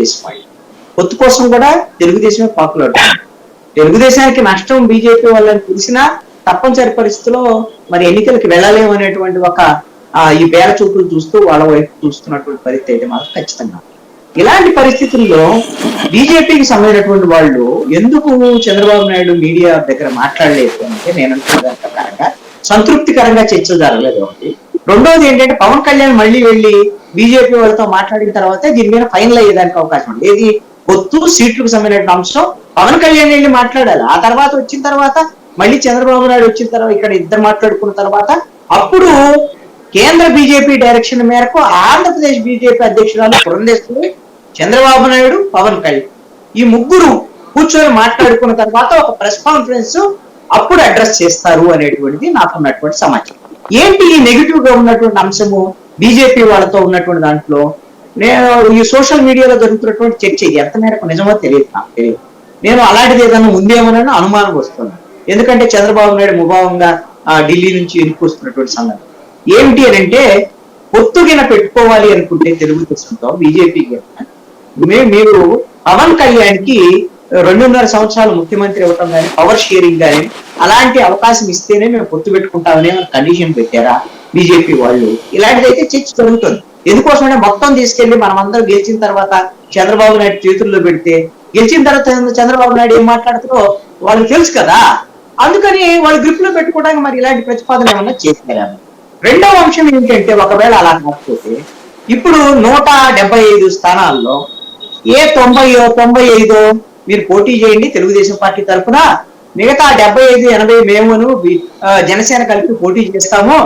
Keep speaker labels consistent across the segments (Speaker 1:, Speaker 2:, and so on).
Speaker 1: తెలుగుదేశం వాళ్ళు. పొత్తు కోసం కూడా తెలుగుదేశమే పాపులర్. తెలుగుదేశానికి నష్టం బీజేపీ వాళ్ళని తెలిసినా తప్పనిసరి పరిస్థితిలో మరి ఎన్నికలకు వెళ్ళలేము అనేటువంటి ఒక ఈ పేర చూపులు చూస్తూ వాళ్ళ వైపు చూస్తున్నటువంటి పరిస్థితి అయితే మాత్రం ఖచ్చితంగా. ఇలాంటి పరిస్థితుల్లో బీజేపీకి సంబంధించినటువంటి వాళ్ళు ఎందుకు చంద్రబాబు నాయుడు మీడియా దగ్గర మాట్లాడలేదు అంటే నేను అనుకున్న ప్రకారంగా సంతృప్తికరంగా చర్చలు జరగలేదు ఒకటి. రెండోది ఏంటంటే పవన్ కళ్యాణ్ మళ్ళీ వెళ్ళి బీజేపీ వాళ్ళతో మాట్లాడిన తర్వాత దీని మీద ఫైనల్ అయ్యేదానికి అవకాశం ఉంది. ఏది పొత్తు సీట్లకు సంబంధించిన అంశం పవన్ కళ్యాణ్ వెళ్ళి మాట్లాడాలి. ఆ తర్వాత వచ్చిన తర్వాత మళ్ళీ చంద్రబాబు నాయుడు వచ్చిన తర్వాత ఇక్కడ ఇద్దరు మాట్లాడుకున్న తర్వాత అప్పుడు కేంద్ర బీజేపీ డైరెక్షన్ మేరకు ఆంధ్రప్రదేశ్ బీజేపీ అధ్యక్షురాలు పురంధేశ్వరి, చంద్రబాబు నాయుడు, పవన్ కళ్యాణ్ ఈ ముగ్గురు కూర్చొని మాట్లాడుకున్న తర్వాత ఒక ప్రెస్ కాన్ఫరెన్స్ అప్పుడు అడ్రస్ చేస్తారు అనేటువంటిది నాకున్నటువంటి సమాచారం. ఏంటి ఈ నెగిటివ్ గా ఉన్నటువంటి అంశము బీజేపీ వాళ్ళతో ఉన్నటువంటి దాంట్లో నేను ఈ సోషల్ మీడియాలో జరుగుతున్నటువంటి చర్చ ఇది ఎంత మేరకు నిజమో తెలియదు, నాకు తెలియదు. నేను అలాంటిది ఏదైనా ఉందేమోనని అనుమానం వస్తుంది. ఎందుకంటే చంద్రబాబు నాయుడు ముభావంగా ఢిల్లీ నుంచి వెనక్కి వస్తున్నటువంటి సందర్భం ఏమిటి అని అంటే పొత్తుగిన పెట్టుకోవాలి అనుకుంటే తెలుగుదేశంతో బీజేపీకి మీరు పవన్ కళ్యాణ్ కి 2.5 సంవత్సరాలు ముఖ్యమంత్రి అవ్వటం కానీ పవర్ షేరింగ్ కానీ అలాంటి అవకాశం ఇస్తేనే మేము పొత్తు పెట్టుకుంటామనే కండిషన్ పెట్టారా బీజేపీ వాళ్ళు? ఇలాంటిదైతే చర్చ జరుగుతుంది. ఎందుకోసమంటే మొత్తం తీసుకెళ్లి మనమందరం గెలిచిన తర్వాత చంద్రబాబు నాయుడు చేతుల్లో పెడితే గెలిచిన తర్వాత చంద్రబాబు నాయుడు ఏం మాట్లాడుతారో వాళ్ళకి తెలుసు కదా. అందుకని వాళ్ళు గ్రిప్ లో పెట్టుకోవడానికి మరి ఇలాంటి ప్రతిపాదన ఏమన్నా చేశారు. రెండవ అంశం ఏంటంటే ఒకవేళ అలా కాకపోతే ఇప్పుడు 175 స్థానాల్లో ఏ 90 మీరు పోటీ చేయండి తెలుగుదేశం పార్టీ తరఫున, మిగతా 75-80 మేమును జనసేన కలిపి పోటీ చేస్తాము,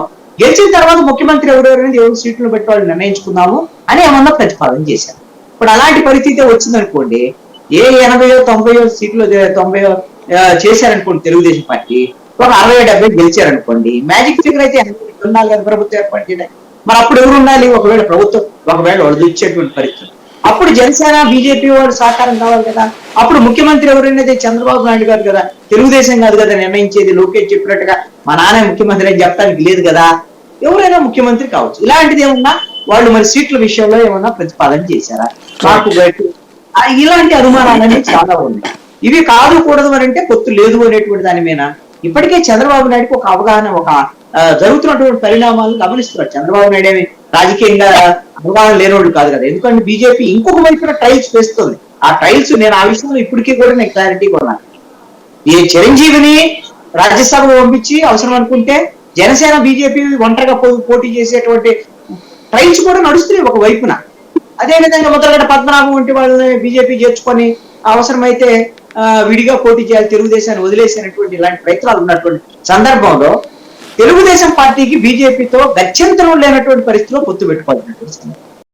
Speaker 1: గెలిచిన తర్వాత ముఖ్యమంత్రి ఎవరెవరైనా ఎవరు సీట్లు పెట్టి వాళ్ళు నిర్ణయించుకుందాము అని ఏమన్నా ప్రతిపాదన చేశారు. ఇప్పుడు అలాంటి పరిస్థితి వచ్చిందనుకోండి, ఏ 80-90 సీట్లు 90 చేశారనుకోండి తెలుగుదేశం పార్టీ, ఒక 60-70 గెలిచారనుకోండి, మ్యాజిక్ ఫిగర్ అయితే ఉండాలి కదా ప్రభుత్వం ఏర్పాటు చేయడానికి. మరి అప్పుడు ఎవరు ఉండాలి? ఒకవేళ వాళ్ళు ఇచ్చేటువంటి పరిస్థితి అప్పుడు జనసేన బీజేపీ వాళ్ళు సహకారం కావాలి కదా. అప్పుడు ముఖ్యమంత్రి ఎవరైనా చంద్రబాబు నాయుడు గారు కదా, తెలుగుదేశం కాదు కదా నిర్ణయించేది. లోకేష్ చెప్పినట్టుగా మా నాన్న ముఖ్యమంత్రి అని చెప్పడానికి లేదు కదా, ఎవరైనా ముఖ్యమంత్రి కావచ్చు. ఇలాంటిది ఏమన్నా వాళ్ళు మరి సీట్ల విషయంలో ఏమన్నా ప్రతిపాదన చేశారా? నాకు ఇలాంటి అనుమానాలన్నీ చాలా ఉన్నాయి. ఇవి కాదు కూడదు అని అంటే పొత్తు లేదు అనేటువంటి దాని మీద ఇప్పటికే చంద్రబాబు నాయుడుకి ఒక అవగాహన, ఒక జరుగుతున్నటువంటి పరిణామాలను గమనిస్తున్నారు. చంద్రబాబు నాయుడు ఏమి రాజకీయంగా అవగాహన లేనివాడు కాదు కదా. ఎందుకంటే బీజేపీ ఇంకొక వైపున ట్రయల్స్ వేస్తుంది. ఆ ట్రయల్స్ నేను ఆ విషయంలో ఇప్పటికీ కూడా నేను క్లారిటీ కొన్నాను. ఈ చిరంజీవిని రాజ్యసభకు పంపించి అవసరం అనుకుంటే జనసేన బీజేపీ ఒంటరిగా పోటీ చేసేటువంటి ట్రయల్స్ కూడా నడుస్తున్నాయి ఒక వైపున. అదేవిధంగా ముద్రగడ్డ పద్మనాభం వంటి వాళ్ళని బీజేపీ చేర్చుకొని అవసరమైతే విడిగా పోటీ చేయాలి, తెలుగుదేశాన్ని వదిలేసినటువంటి ఇలాంటి ప్రయత్నాలు ఉన్నటువంటి సందర్భంలో తెలుగుదేశం పార్టీకి బీజేపీతో గత్యంతరం లేనటువంటి పరిస్థితిలో పొత్తు పెట్టుకోవాల్సినటువంటి